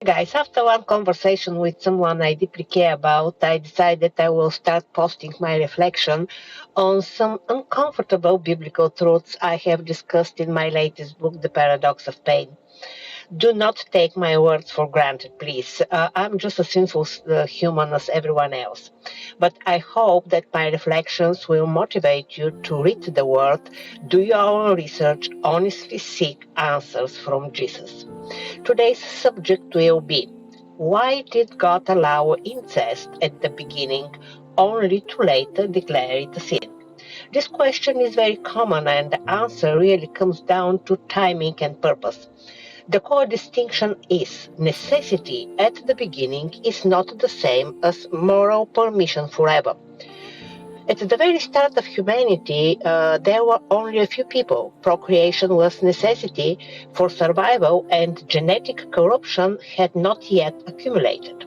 Guys, after one conversation with someone I deeply care about, I decided I will start posting my reflection on some uncomfortable biblical truths I have discussed in my latest book, The Paradox of Pain. Do not take my words for granted, please. I'm just a sinful human as everyone else. But I hope that my reflections will motivate you to read the Word, do your own research, honestly seek answers from Jesus. Today's subject will be: why did God allow incest at the beginning only to later declare it a sin? This question is very common, and the answer really comes down to timing and purpose. The core distinction is necessity at the beginning is not the same as moral permission forever. At the very start of humanity, there were only a few people. Procreation was necessity for survival, and genetic corruption had not yet accumulated.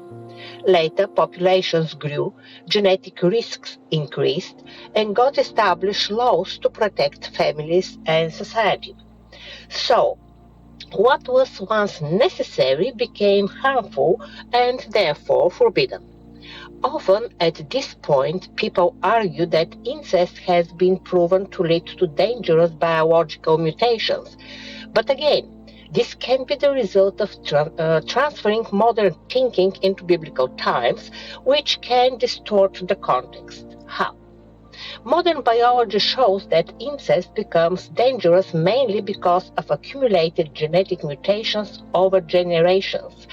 Later, populations grew, genetic risks increased, and God established laws to protect families and society. So, what was once necessary became harmful and therefore forbidden. Often at this point, people argue that incest has been proven to lead to dangerous biological mutations. But again, this can be the result of transferring modern thinking into biblical times, which can distort the context. How? Modern biology shows that incest becomes dangerous mainly because of accumulated genetic mutations over generations.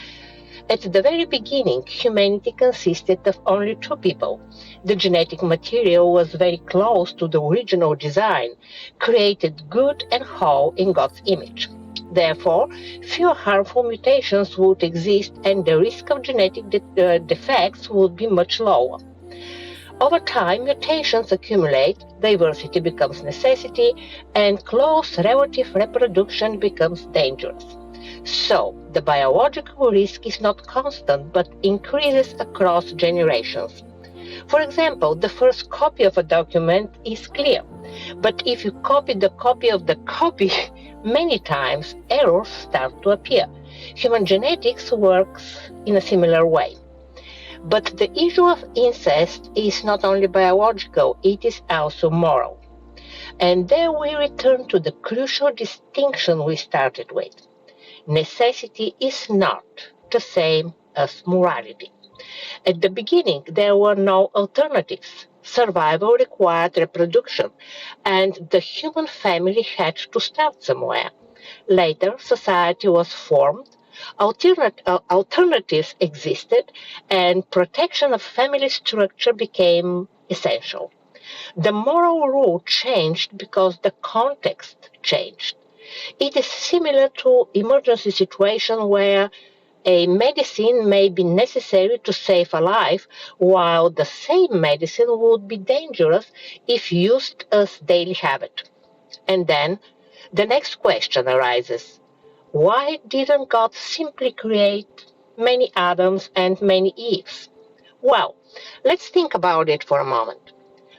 At the very beginning, humanity consisted of only two people. The genetic material was very close to the original design, created good and whole in God's image. Therefore, fewer harmful mutations would exist and the risk of genetic defects would be much lower. Over time, mutations accumulate, diversity becomes necessity, and close relative reproduction becomes dangerous. So, the biological risk is not constant but increases across generations. For example, the first copy of a document is clear, but if you copy the copy of the copy many times, errors start to appear. Human genetics works in a similar way. But the issue of incest is not only biological, it is also moral. And there we return to the crucial distinction we started with. Necessity is not the same as morality. At the beginning, there were no alternatives. Survival required reproduction, and the human family had to start somewhere. Later, society was formed, alternatives existed, and protection of family structure became essential. The moral rule changed because the context changed. It is similar to emergency situation where a medicine may be necessary to save a life, while the same medicine would be dangerous if used as daily habit. And then the next question arises: why didn't God simply create many Adams and many Eves? Well, let's think about it for a moment.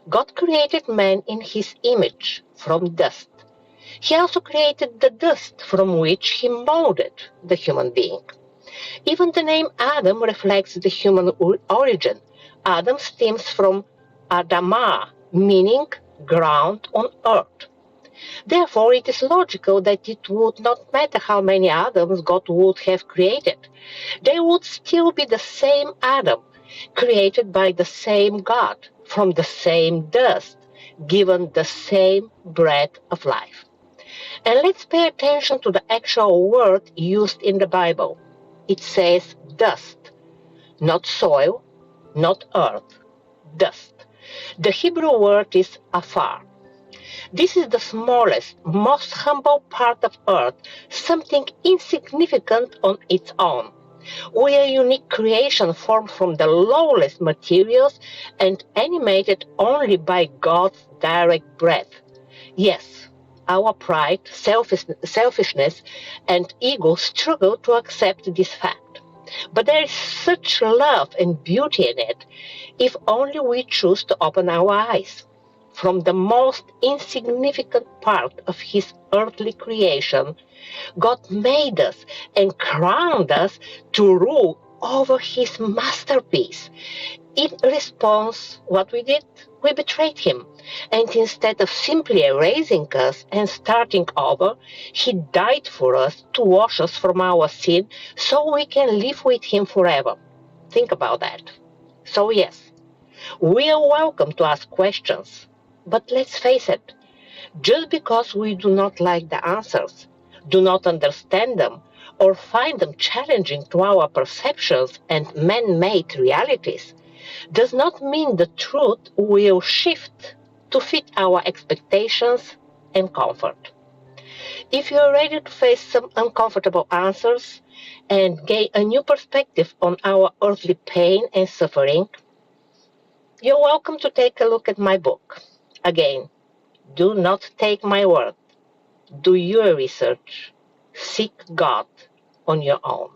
God created man in his image from dust. He also created the dust from which he molded the human being. Even the name Adam reflects the human origin. Adam stems from Adamah, meaning ground on earth. Therefore, it is logical that it would not matter how many Adams God would have created. They would still be the same Adam, created by the same God, from the same dust, given the same breath of life. And let's pay attention to the actual word used in the Bible. It says dust, not soil, not earth, dust. The Hebrew word is afar. This is the smallest, most humble part of earth, something insignificant on its own. We are a unique creation formed from the lowest materials and animated only by God's direct breath. Yes, our pride, selfishness, and ego struggle to accept this fact. But there is such love and beauty in it, if only we choose to open our eyes. from the most insignificant part of his earthly creation, God made us and crowned us to rule over his masterpiece. In response, what we did? We betrayed him. And instead of simply erasing us and starting over, he died for us to wash us from our sin so we can live with him forever. Think about that. So, yes, we are welcome to ask questions. But let's face it, just because we do not like the answers, do not understand them, or find them challenging to our perceptions and man made realities, does not mean the truth will shift to fit our expectations and comfort. If you are ready to face some uncomfortable answers and gain a new perspective on our earthly pain and suffering, you're welcome to take a look at my book. Again, do not take my word. Do your research. Seek God on your own.